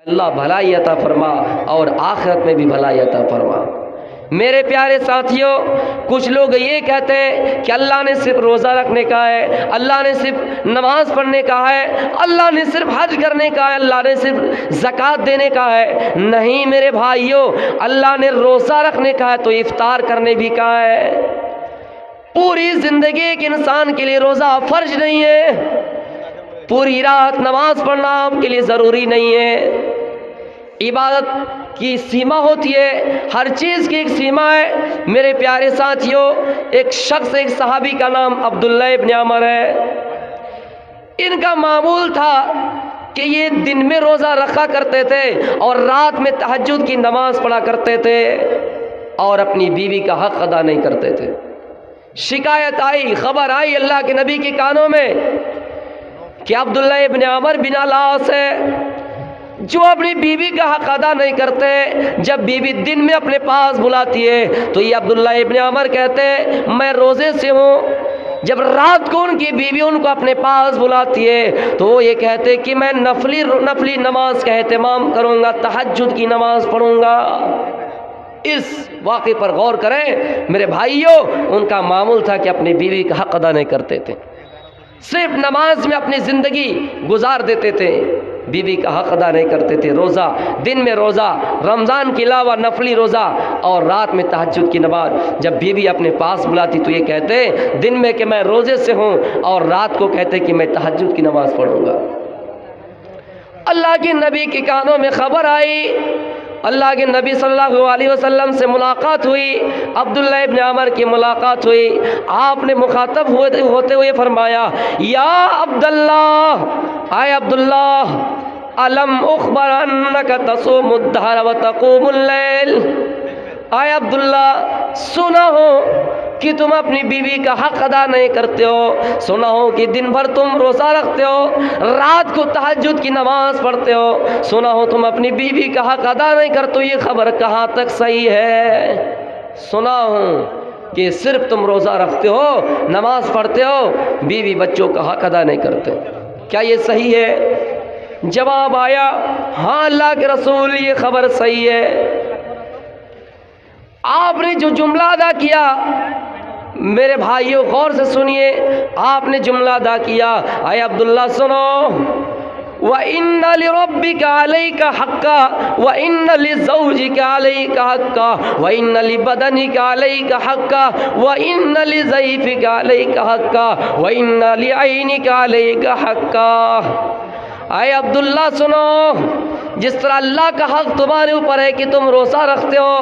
अल्लाह भलाई अता फरमा और आखिरत में भी भलाई अता फरमा। मेरे प्यारे साथियों, कुछ लोग ये कहते हैं कि अल्लाह ने सिर्फ रोज़ा रखने का है, अल्लाह ने सिर्फ नमाज पढ़ने का है, अल्लाह ने सिर्फ हज करने का है, अल्लाह ने सिर्फ ज़कात देने का है। नहीं मेरे भाइयों, अल्लाह ने रोज़ा रखने का है तो इफ्तार करने भी का है। पूरी ज़िंदगी एक इंसान के लिए रोज़ा फ़र्ज नहीं है, पूरी रात नमाज पढ़ना आपके लिए ज़रूरी नहीं है। इबादत की सीमा होती है, हर चीज़ की एक सीमा है। मेरे प्यारे साथियों, एक शख्स, एक सहाबी का नाम अब्दुल्लाह इब्न उमर है। इनका मामूल था कि ये दिन में रोज़ा रखा करते थे और रात में तहज्जुद की नमाज पढ़ा करते थे और अपनी बीवी का हक़ अदा नहीं करते थे। शिकायत आई, खबर आई अल्लाह के नबी के कानों में कि अब्दुल्लाह इब्न उमर बिना लाश है, जो अपनी बीवी का हक़ अदा नहीं करते। जब बीवी दिन में अपने पास बुलाती है तो ये अब्दुल्ला इब्न उमर कहते हैं मैं रोज़े से हूँ। जब रात को उनकी बीवी उनको अपने पास बुलाती है तो वो ये कहते हैं कि मैं नफली नमाज का एहतमाम करूँगा, तहज्जुद की नमाज पढ़ूँगा। इस वाक़े पर गौर करें मेरे भाइयों, उनका मामूल था कि अपनी बीवी का हक़ अदा नहीं करते थे, सिर्फ नमाज में अपनी ज़िंदगी गुजार देते थे, बीवी का हक़ अदा नहीं करते थे। रोज़ा, दिन में रोज़ा, रमज़ान के अलावा नफली रोज़ा और रात में तहज्जुद की नमाज। जब बीवी अपने पास बुलाती तो ये कहते दिन में कि मैं रोज़े से हूँ और रात को कहते कि मैं तहज्जुद की नमाज पढ़ूँगा। अल्लाह के नबी के कानों में खबर आई, अल्लाह के नबी सल्लल्लाहु अलैहि वसल्लम से मुलाकात हुई, अब्दुल्लाह इब्न उमर की मुलाकात हुई। आपने मुखातब होते हुए फरमाया, या अब्दुल्लाह, आए अब्दुल्लाह, अलम उखबर अन्नका तसूमुद दहर व तक़ूमुल लैल। आए अब्दुल्ला, सुना हो कि तुम अपनी बीवी का हक़ अदा नहीं करते हो, सुना हो कि दिन भर तुम रोज़ा रखते हो, रात को तहज्जुद की नमाज पढ़ते हो, सुना हो तुम अपनी बीवी का हक़ अदा नहीं करते हो। ये खबर कहाँ तक सही है? सुना हो कि सिर्फ तुम रोज़ा रखते हो, नमाज पढ़ते हो, बीवी बच्चों का हक़ अदा नहीं करते, क्या ये सही है? जवाब आया, हाँ अल्लाह के रसूल, ये खबर सही है। आपने जो जुमला अदा किया, मेरे भाइयों गौर से सुनिए, आपने जुमला अदा किया, आए अब्दुल्ला सुनो, व इन्ना लिरब्बिका अलैका हक्का व इन्ना लिज़ौजिका अलैका हक्का व इन्ना लिबदनिका अलैका हक्का व इन्ना लिज़ैफिका अलैका हक्का व इन्ना लिअयनिका अलैका हक्का। आए अब्दुल्ला सुनो, जिस तरह अल्लाह का हक़ तुम्हारे ऊपर है कि तुम रोज़ा रखते हो,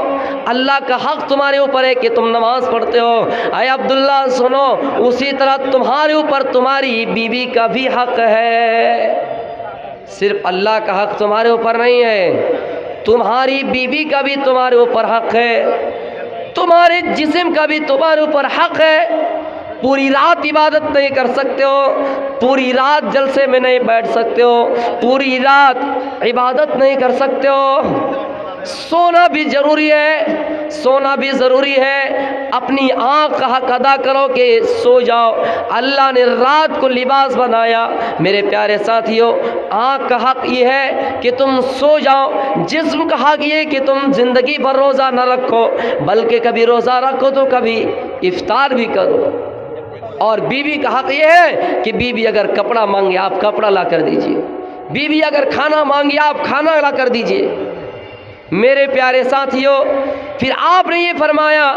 अल्लाह का हक़ तुम्हारे ऊपर है कि तुम नमाज पढ़ते हो, आए अब्दुल्ला सुनो, उसी तरह तुम्हारे ऊपर तुम्हारी बीवी का भी हक़ है। सिर्फ अल्लाह का हक़ तुम्हारे ऊपर नहीं है, तुम्हारी बीवी का भी तुम्हारे ऊपर हक़ है, तुम्हारे जिस्म का भी तुम्हारे ऊपर हक़ है। पूरी रात इबादत नहीं कर सकते हो, पूरी रात जलसे में नहीं बैठ सकते हो, पूरी रात इबादत नहीं कर सकते हो, सोना भी ज़रूरी है, सोना भी ज़रूरी है। अपनी आँख का हक़ अदा करो कि सो जाओ। अल्लाह ने रात को लिबास बनाया। मेरे प्यारे साथियों, आँख का हक़ ये है कि तुम सो जाओ, जिस्म का हक़ ये कि तुम ज़िंदगी भर रोज़ा न रखो, बल्कि कभी रोज़ा रखो तो कभी इफ्तार भी करो। और बीवी का हक़ ये है कि बीवी अगर कपड़ा मांगे आप कपड़ा ला कर दीजिए, बीवी अगर खाना मांगे आप खाना ला कर दीजिए। मेरे प्यारे साथियों, फिर आपने ये फरमाया,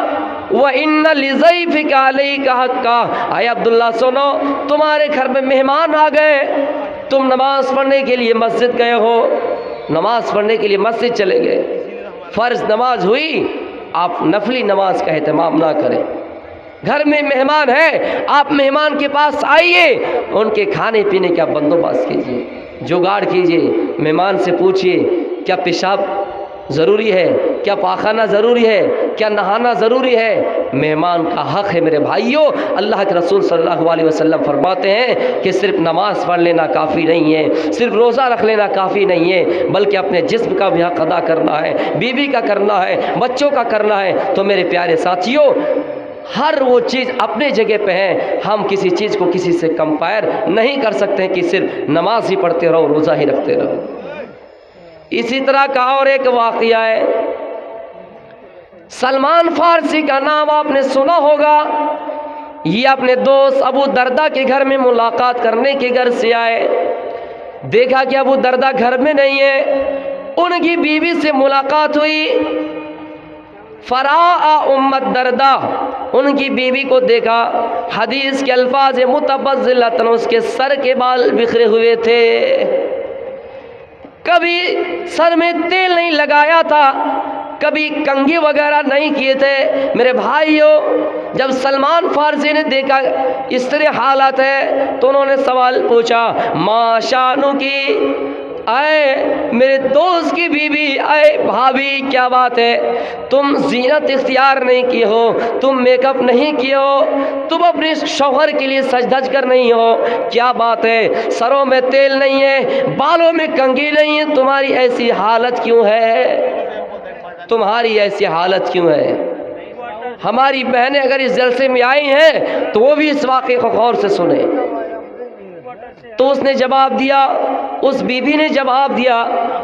व इन्ना लिज़ैफिका अलैका हक्का। आए अब्दुल्ला सुनो, तुम्हारे घर में मेहमान आ गए, तुम नमाज पढ़ने के लिए मस्जिद गए हो, नमाज पढ़ने के लिए मस्जिद चले गए, फ़र्ज़ नमाज हुई, आप नफली नमाज का एहतमाम ना करें। घर में मेहमान है, आप मेहमान के पास आइए, उनके खाने पीने का बंदोबस्त कीजिए, जुगाड़ कीजिए, मेहमान से पूछिए क्या पेशाब ज़रूरी है, क्या पाखाना ज़रूरी है, क्या नहाना ज़रूरी है। मेहमान का हक़ है मेरे भाइयों। अल्लाह के रसूल सल्लल्लाहु अलैहि वसल्लम फरमाते हैं कि सिर्फ नमाज़ पढ़ लेना काफ़ी नहीं है, सिर्फ रोज़ा रख लेना काफ़ी नहीं है, बल्कि अपने जिस्म का भी हक़ अदा करना है, बीवी का करना है, बच्चों का करना है। तो मेरे प्यारे साथियों, हर वो चीज़ अपने जगह पे है, हम किसी चीज़ को किसी से कंपेयर नहीं कर सकते हैं कि सिर्फ नमाज ही पढ़ते रहो, रोज़ा ही रखते रहो। इसी तरह का और एक वाक़या है, सलमान फारसी का नाम आपने सुना होगा। ये अपने दोस्त अबू दरदा के घर में मुलाकात करने के घर से आए। देखा कि अबू दरदा घर में नहीं है, उनकी बीवी से मुलाकात हुई। फरा उम्मत दरदा, उनकी बीवी को देखा। हदीस के अल्फाज मुतबज़्ज़िलतन, उसके सर के बाल बिखरे हुए थे, कभी सर में तेल नहीं लगाया था, कभी कंघी वगैरह नहीं किए थे। मेरे भाइयों, जब सलमान फारसी ने देखा इस तरह हालत है तो उन्होंने सवाल पूछा, माँ शानू की, आए मेरे दोस्त की बीवी, आए भाभी क्या बात है, तुम जीनत इख्तियार नहीं किए हो, तुम मेकअप नहीं किए हो, तुम अपने शौहर के लिए सज धज कर नहीं हो, क्या बात है, सरों में तेल नहीं है, बालों में कंघी नहीं है, तुम्हारी ऐसी हालत क्यों है, तुम्हारी ऐसी हालत क्यों है। हमारी बहनें अगर इस जलसे में आई हैं तो वो भी इस वाक़े को गौर से सुने। तो उसने जवाब दिया, उस बीबी ने जवाब दिया,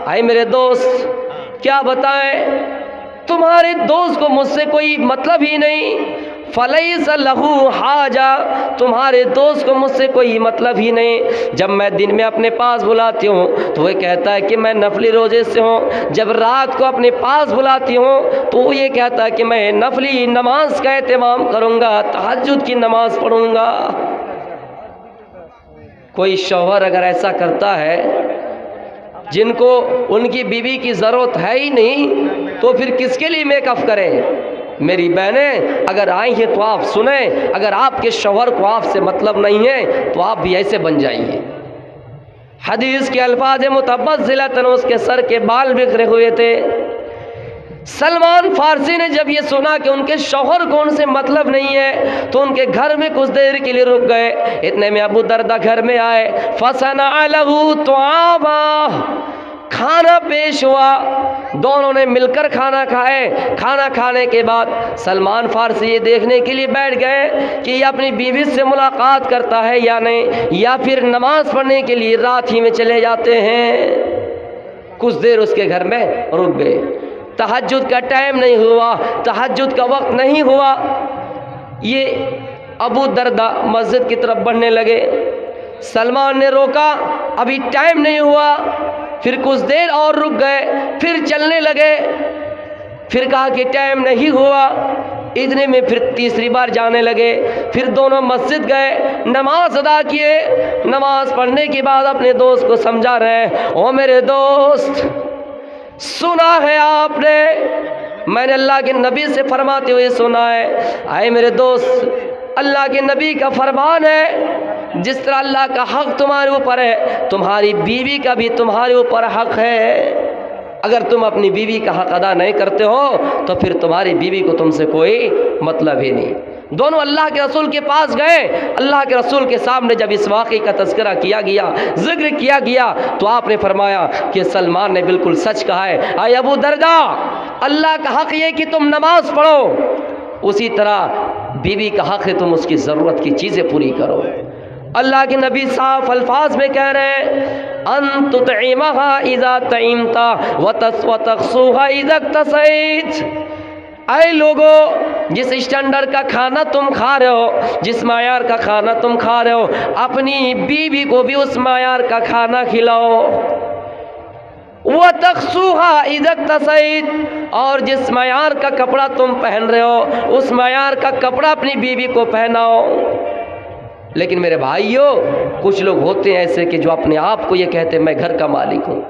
आए मेरे दोस्त क्या बताएं, तुम्हारे दोस्त को मुझसे कोई मतलब ही नहीं, फलैस लहू हाजा, तुम्हारे दोस्त को मुझसे कोई मतलब ही नहीं। जब मैं दिन में अपने पास बुलाती हूँ तो वह कहता है कि मैं नफली रोज़े से हूँ, जब रात को अपने पास बुलाती हूँ तो वो ये कहता है कि मैं नफली नमाज का एहतमाम करूँगा, तहज्जुद की नमाज पढ़ूँगा। कोई शौहर अगर ऐसा करता है, जिनको उनकी बीवी की ज़रूरत है ही नहीं, तो फिर किसके लिए मेकअप करें। मेरी बहनें अगर आई हैं तो आप सुने, अगर आपके शौहर को आपसे मतलब नहीं है तो आप भी ऐसे बन जाइए। हदीस के अल्फाज मुतबज़्ज़िलतन, उसके सर के बाल बिखरे हुए थे। सलमान फारसी ने जब ये सुना कि उनके शौहर को उनसे मतलब नहीं है तो उनके घर में कुछ देर के लिए रुक गए। इतने में अबू दरदा घर में आए। फसना लहू तुआमा, खाना पेश हुआ, दोनों ने मिलकर खाना खाए। खाना खाने के बाद सलमान फारसी ये देखने के लिए बैठ गए कि ये अपनी बीवी से मुलाकात करता है या नहीं, या फिर नमाज पढ़ने के लिए रात ही में चले जाते हैं। कुछ देर उसके घर में रुक गए। तहज्जुद का टाइम नहीं हुआ, तहज्जुद का वक्त नहीं हुआ, ये अबू दरदा मस्जिद की तरफ बढ़ने लगे। सलमान ने रोका, अभी टाइम नहीं हुआ। फिर कुछ देर और रुक गए, फिर चलने लगे। फिर कहा कि टाइम नहीं हुआ। इतने में फिर तीसरी बार जाने लगे। फिर दोनों मस्जिद गए, नमाज अदा किए। नमाज पढ़ने के बाद अपने दोस्त को समझा रहे हैं, ओ मेरे दोस्त, सुना है आपने, मैंने अल्लाह के नबी से फरमाते हुए सुना है। आए मेरे दोस्त, अल्लाह के नबी का फरमान है, जिस तरह अल्लाह का हक तुम्हारे ऊपर है, तुम्हारी बीवी का भी तुम्हारे ऊपर हक है। अगर तुम अपनी बीवी का हक अदा नहीं करते हो तो फिर तुम्हारी बीवी को तुमसे कोई मतलब ही नहीं। दोनों अल्लाह के रसूल के पास गए। अल्लाह के रसूल के सामने जब इस वाक़े का तज़किरा किया गया, जिक्र किया गया, तो आपने फरमाया कि सलमान ने बिल्कुल सच कहा है। आए अबू दरदा, अल्लाह का हक़ ये कि तुम नमाज पढ़ो, उसी तरह बीवी का हक़ है तुम उसकी ज़रूरत की चीज़ें पूरी करो। अल्लाह के नबी साफ अल्फाज में कह रहे हैं, अन तुतइमहा इज़ा तइमता व तक़सूहा इज़ा तसैत। ऐ लोगों, जिस स्टैंडर्ड का खाना तुम खा रहे हो, जिस मायार का खाना तुम खा रहे हो, अपनी बीवी को भी उस मायार का खाना खिलाओ। वह तक़सूहा इज़ा तसैत, और जिस मायार का कपड़ा तुम पहन रहे हो उस मायार का कपड़ा अपनी बीवी को पहनाओ। लेकिन मेरे भाइयों, कुछ लोग होते हैं ऐसे कि जो अपने आप को ये कहते हैं मैं घर का मालिक हूँ,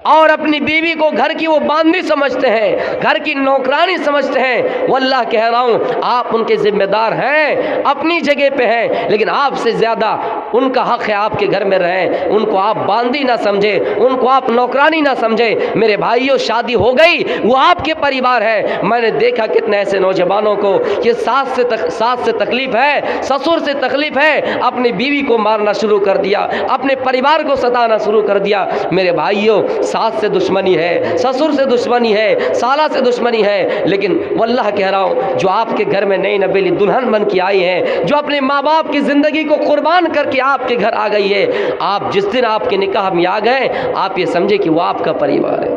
और अपनी बीवी को घर की वो बांदी समझते हैं, घर की नौकरानी समझते हैं। वल्लाह कह रहा हूँ, आप उनके जिम्मेदार हैं, अपनी जगह पे हैं, लेकिन आपसे ज़्यादा उनका हक़ है आपके घर में रहें। उनको आप बांदी ना समझें, उनको आप नौकरानी ना समझें। मेरे भाइयों, शादी हो गई, वो आपके परिवार है। मैंने देखा कितने ऐसे नौजवानों को कि सास से तकलीफ़ है, ससुर से तकलीफ़ है, अपनी बीवी को मारना शुरू कर दिया, अपने परिवार को सताना शुरू कर दिया। मेरे भाइयों, सास से दुश्मनी है, ससुर से दुश्मनी है, साला से दुश्मनी है, लेकिन वल्लाह कह रहा हूँ, जो आपके घर में नई नवेली दुल्हन बन के आई हैं, जो अपने माँ बाप की ज़िंदगी को कुर्बान करके कि आपके घर आ गई है, आप जिस दिन आपके निकाह में आ गए, आप ये समझे कि वो आपका परिवार है।